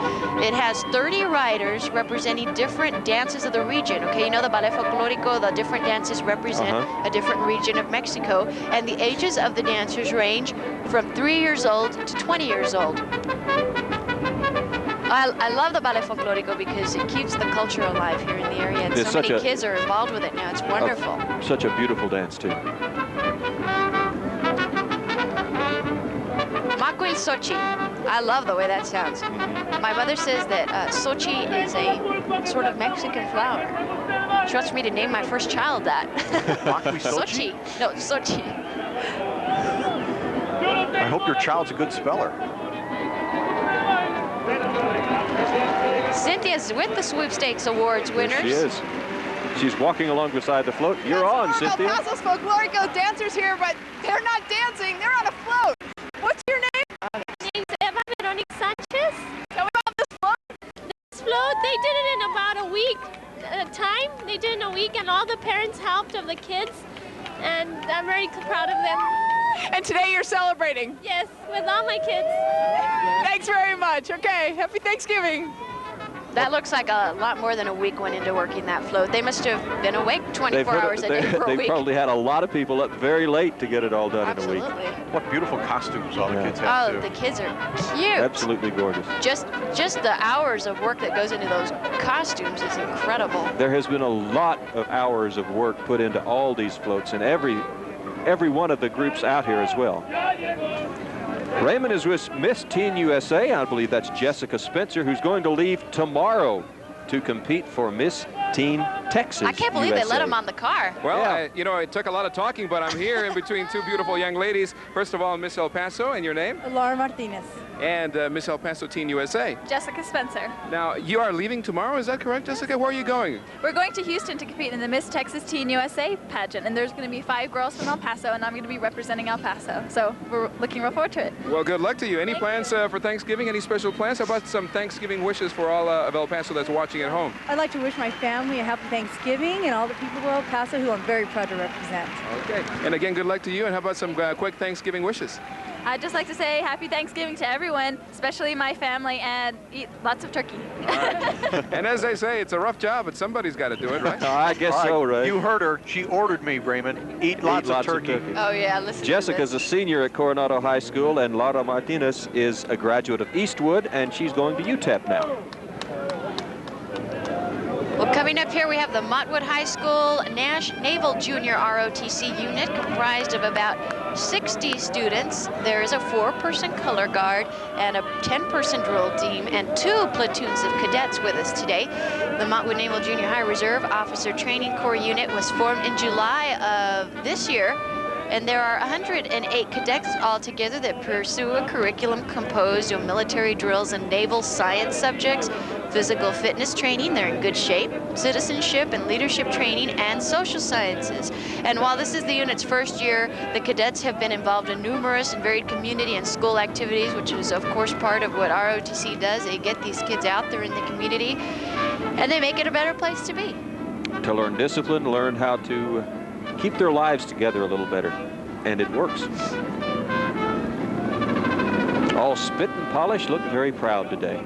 It has 30 riders representing different dances of the region. Okay, you know the Ballet Folklorico, the different dances represent a different region of Mexico, and the ages of the dancers range from 3 years old to 20 years old. I love the Ballet Folklorico because it keeps the culture alive here in the area, and so many kids are involved with it now. It's wonderful. Such a beautiful dance, too. Macuilsochi. I love the way that sounds. My mother says that Sochi is a sort of Mexican flower. She wants me to name my first child that. Sochi? No, Sochi. I hope your child's a good speller. Cynthia's with the Sweepstakes Awards winners. Yes, she is. She's walking along beside the float. You're on, Cynthia. Paso's Folklorico dancers here, but they're not dancing. They're on a float. What's your name? My name's Eva Veronica Sanchez. Tell me about this float. This float, they did it in about a week time. They did it in a week, and all the parents helped of the kids, and I'm very proud of them. And today you're celebrating? Yes, with all my kids. Thanks very much. Okay, happy Thanksgiving. That looks like a lot more than a week went into working that float. They must have been awake 24 hours a day for a week. They probably had a lot of people up very late to get it all done in a week. What beautiful costumes all the kids have, too. Oh, the kids are cute. Absolutely gorgeous. Just the hours of work that goes into those costumes is incredible. There has been a lot of hours of work put into all these floats, and every one of the groups out here as well. Raymond is with Miss Teen USA. I believe that's Jessica Spencer, who's going to leave tomorrow to compete for Miss Teen Texas I can't believe USA. they let him on the car. Well, you know, it took a lot of talking, but I'm here in between two beautiful young ladies. First of all, Miss El Paso, and your name? Laura Martinez. And Miss El Paso Teen USA. Jessica Spencer. Now, you are leaving tomorrow, is that correct, Jessica? Where are you going? We're going to Houston to compete in the Miss Texas Teen USA pageant, and there's going to be 5 girls from El Paso, and I'm going to be representing El Paso. So we're looking real forward to it. Well, good luck to you. Any plans for Thanksgiving? Any special plans? How about some Thanksgiving wishes for all of El Paso that's watching at home? I'd like to wish my family a happy Thanksgiving and all the people of El Paso who I'm very proud to represent. Okay. And again, good luck to you. And how about some quick Thanksgiving wishes? I'd just like to say happy Thanksgiving to everyone, especially my family, and eat lots of turkey. And as they say, it's a rough job, but somebody's got to do it, right? I guess so, Ray. You heard her. She ordered me, Raymond. Eat lots of turkey. Oh, yeah, listen Jessica's to a this. senior at Coronado High School, and Laura Martinez is a graduate of Eastwood, and she's going to UTEP now. Well, coming up here, we have the Montwood High School Naval Junior ROTC unit comprised of about 60 students. There is a 4-person color guard and a 10-person drill team and 2 platoons of cadets with us today. The Montwood Naval Junior High Reserve Officer Training Corps unit was formed in July of this year, and there are 108 cadets altogether that pursue a curriculum composed of military drills and naval science subjects, physical fitness training, they're in good shape, citizenship and leadership training, and social sciences. And while this is the unit's first year, the cadets have been involved in numerous and varied community and school activities, which is of course part of what ROTC does. They get these kids out there in the community, and they make it a better place to be. To learn discipline, learn how to keep their lives together a little better, and it works. All spit and polish, look very proud today.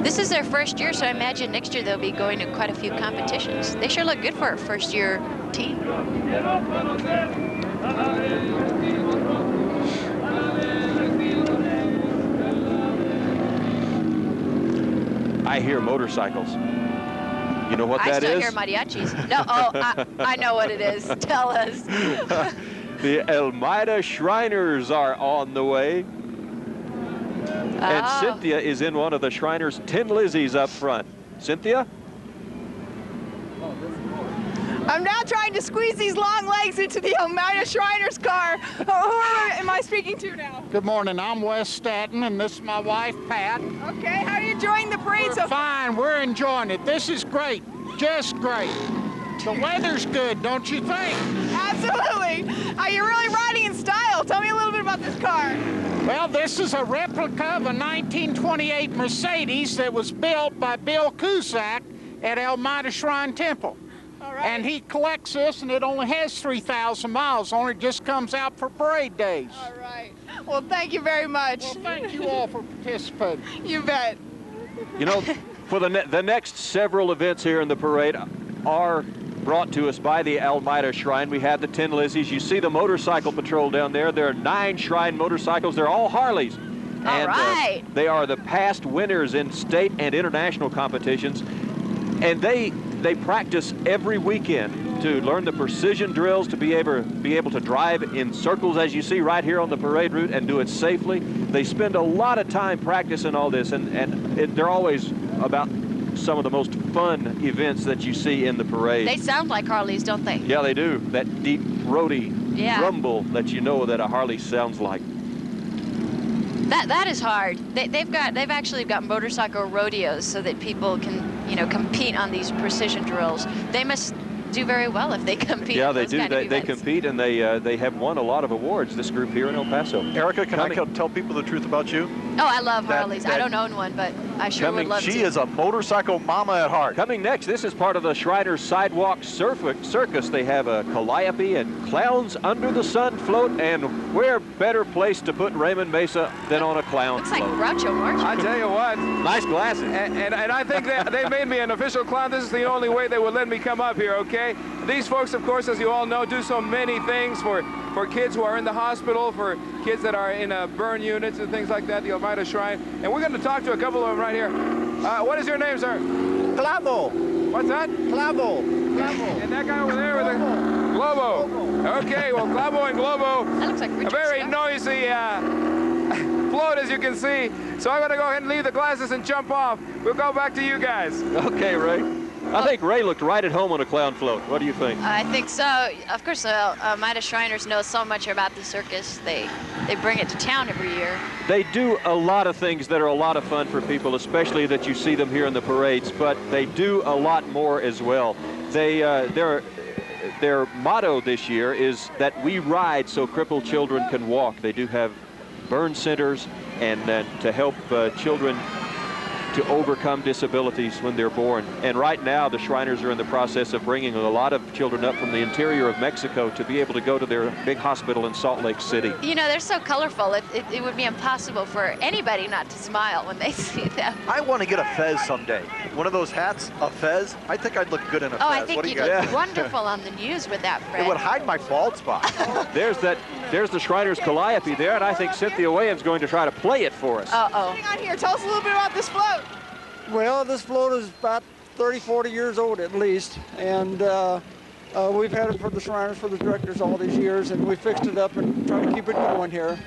This is their first year, so I imagine next year they'll be going to quite a few competitions. They sure look good for a first-year team. I hear motorcycles. You know what that is? I still hear mariachis. No, I know what it is. Tell us. The Elmira Shriners are on the way. And Cynthia is in one of the Shriners' Tin Lizzies up front. Cynthia? I'm now trying to squeeze these long legs into the Elmira Shriners car. Who am I speaking to now? Good morning, I'm Wes Staton, and this is my wife, Pat. Okay, how are you enjoying the parade so far? Fine, we're enjoying it. This is great, just great. The weather's good, don't you think? Absolutely. You're really riding in style. Tell me a little bit about this car. Well, this is a replica of a 1928 Mercedes that was built by Bill Cusack at Elmira Shrine Temple. All right. And he collects this, and it only has 3,000 miles on it. Just comes out for parade days. All right. Well, thank you very much. Well, thank you all for participating. You bet. You know, for the next several events here in the parade are brought to us by the Elmira Shrine. We have the Tin Lizzies. You see the motorcycle patrol down there. There are 9 Shrine motorcycles. They're all Harleys. All right. They are the past winners in state and international competitions. And they practice every weekend to learn the precision drills, to be able to drive in circles, as you see right here on the parade route, and do it safely. They spend a lot of time practicing all this, and they're always about some of the most fun events that you see in the parade. They sound like Harleys, don't they? Yeah, they do. That deep, throaty rumble that you know that a Harley sounds like. That is hard. They've actually got motorcycle rodeos so that people can, you know, compete on these precision drills. They must do very well if they compete. Yeah, in they those do. kind of They events. compete, and they have won a lot of awards, this group here in El Paso. Erica, can I tell people the truth about you? Oh, I love Harleys. I don't own one, but I sure would love to. She is a motorcycle mama at heart. Coming next, this is part of the Shriners Sidewalk Circus. They have a calliope and clowns under the sun float, and where better place to put Raymond Mesa than on a clown Looks float? like Groucho Marx. I tell you what. Nice glasses. And I think they made me an official clown. This is the only way they would let me come up here, okay? These folks, of course, as you all know, do so many things for kids who are in the hospital, for kids that are in burn units and things like that, the Elmira Shrine. And we're going to talk to a couple of them right here. What is your name, sir? Clavo. What's that? Clavo. And that guy over there with the Globo. Okay, well, Clavo and Globo. That looks like Richard A very Scott. noisy float, as you can see. So I'm going to go ahead and leave the glasses and jump off. We'll go back to you guys. Okay, Ray. I think Ray looked right at home on a clown float. What do you think? I think so. Of course, Elmira Shriners know so much about the circus. They bring it to town every year. They do a lot of things that are a lot of fun for people, especially that you see them here in the parades, but they do a lot more as well. Their motto this year is that we ride so crippled children can walk. They do have burn centers and to help children to overcome disabilities when they're born. And right now, the Shriners are in the process of bringing a lot of children up from the interior of Mexico to be able to go to their big hospital in Salt Lake City. You know, they're so colorful, it would be impossible for anybody not to smile when they see them. I want to get a fez someday. One of those hats, a fez. I think I'd look good in a fez. Oh, I think what do you'd you look guys think? wonderful on the news with that, Fred. It would hide my bald spot. There's the Shriners Calliope there, and I think Cynthia Williams is going to try to play it for us. Uh-oh. Hang on here. Tell us a little bit about this float. Well, this float is about 30, 40 years old at least, and we've had it for the Shriners, for the directors all these years, and we fixed it up and try to keep it going here.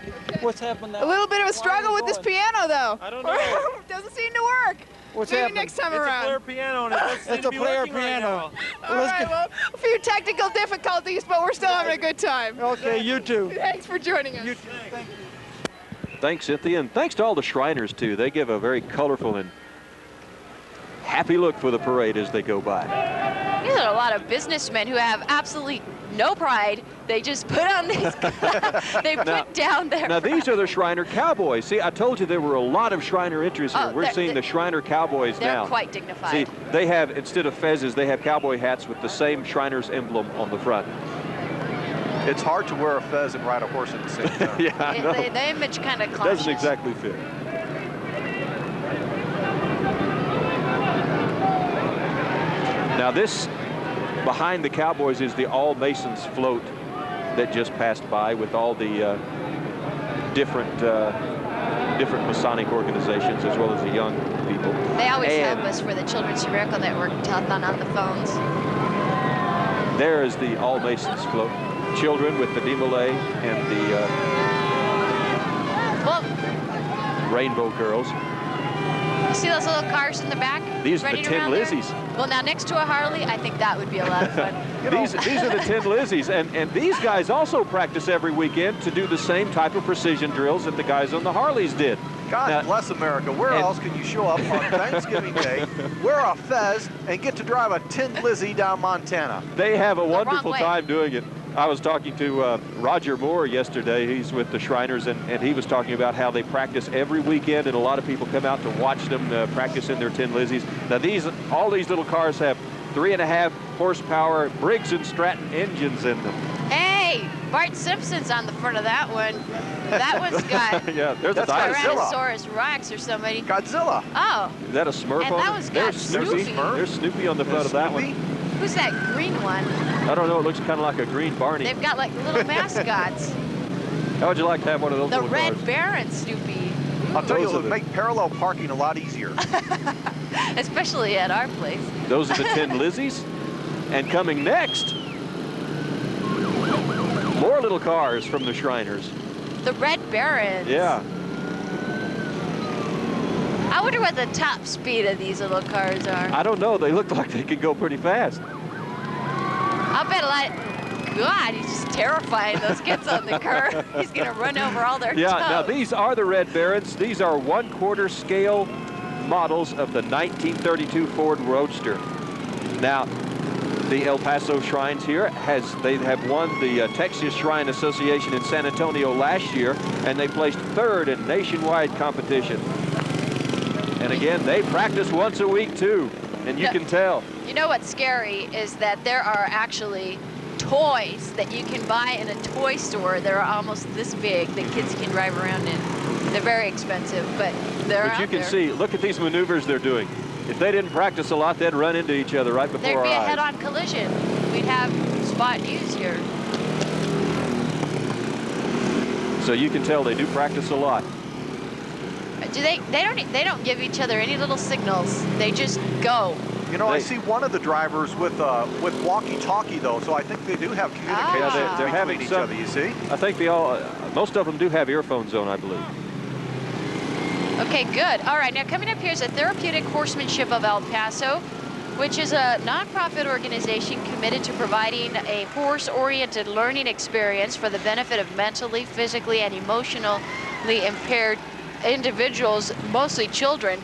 What's happened now? A little bit of a struggle with this piano, though. I don't know. Doesn't seem to work. What's Maybe happened? next time around. It's a player piano, and it doesn't seem to be working right now. All right, well, a few technical difficulties, but we're still having a good time. Okay, you too. Thanks for joining us. You too. Thank you. Thanks, Cynthia, and thanks to all the Shriners, too. They give a very colorful and happy look for the parade as they go by. These are a lot of businessmen who have absolutely no pride. They just put on these, they put down their Now, these are the Shriner Cowboys. See, I told you there were a lot of Shriner interests here. Oh, We're seeing the Shriner Cowboys they're now. quite dignified. See, they have, instead of fezzes, they have cowboy hats with the same Shriners emblem on the front. It's hard to wear a fez and ride a horse at the same time. Yeah, I know. The image kind of clashes. Doesn't exactly fit. Now this, behind the Cowboys, is the All Masons float that just passed by with all the different Masonic organizations as well as the young people. They always help us for the Children's Miracle Network telethon on the phones. There is the All Masons float. Children with the Demolay and the Rainbow Girls. You see those little cars in the back? These are the Tin Lizzies. Well, now next to a Harley, I think that would be a lot of fun. These are the Tin Lizzies, and these guys also practice every weekend to do the same type of precision drills that the guys on the Harleys did. God bless America. Where else can you show up on Thanksgiving Day, wear a fez, and get to drive a Tin Lizzie down Montana? They have a wonderful time doing it. I was talking to Roger Moore yesterday. He's with the Shriners, and he was talking about how they practice every weekend, and a lot of people come out to watch them practice in their Tin Lizzies. Now, all these little cars have 3.5 horsepower Briggs & Stratton engines in them. Hey, Bart Simpson's on the front of that one. That one's got yeah, there's a Tyrannosaurus Rex or somebody. Godzilla. Oh. Is that a Smurf and on that it? one's got There's Snoopy. Snoopy. There's Snoopy on the front of that one. Who's that green one? I don't know. It looks kind of like a green Barney. They've got like little mascots. How would you like to have one of those The little Red cars? Baron Snoopy. I'll tell you, it would make parallel parking a lot easier. Especially at our place. Those are the Tin Lizzies. And coming next, more little cars from the Shriners. The Red Barons. Yeah. I wonder what the top speed of these little cars are. I don't know. They look like they could go pretty fast. I'll bet a lot. God, he's just terrifying those kids on the curb. He's going to run over all their toes. Now these are the Red Barons. These are 1/4 scale models of the 1932 Ford Roadster. Now, the El Paso Shrines here they have won the Texas Shrine Association in San Antonio last year, and they placed 3rd in nationwide competition. And again, they practice once a week too, and you can tell. You know what's scary is that there are actually toys that you can buy in a toy store that are almost this big that kids can drive around in. They're very expensive, but they're out But you can there. see, look at these maneuvers they're doing. If they didn't practice a lot, they'd run into each other right before There'd our be a eyes. head-on collision. We'd have spot news here. So you can tell they do practice a lot. Do they don't give each other any little signals. They just go. You know, I see one of the drivers with walkie-talkie though, so I think they do have communication they're having between each some, other. You see? I think most of them do have earphones on, I believe. Okay, good. All right, now coming up here is the Therapeutic Horsemanship of El Paso, which is a nonprofit organization committed to providing a horse-oriented learning experience for the benefit of mentally, physically, and emotionally impaired individuals, mostly children.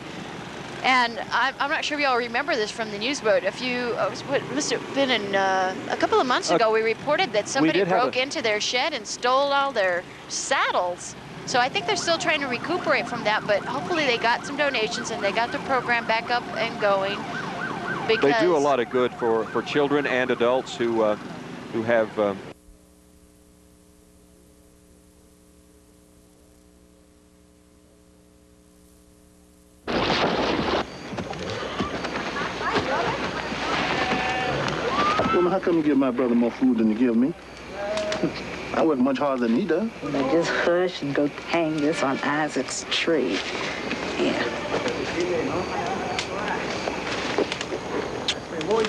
And I'm not sure if y'all remember this from the news, but what must have been in a couple of months ago, we reported that somebody broke into their shed and stole all their saddles. So I think they're still trying to recuperate from that, but hopefully they got some donations and they got the program back up and going. They do a lot of good for children and adults who have Well, how come you give my brother more food than you give me? I work much harder than he does. Now just hush and go hang this on Isaac's tree. Yeah. Hey, boy,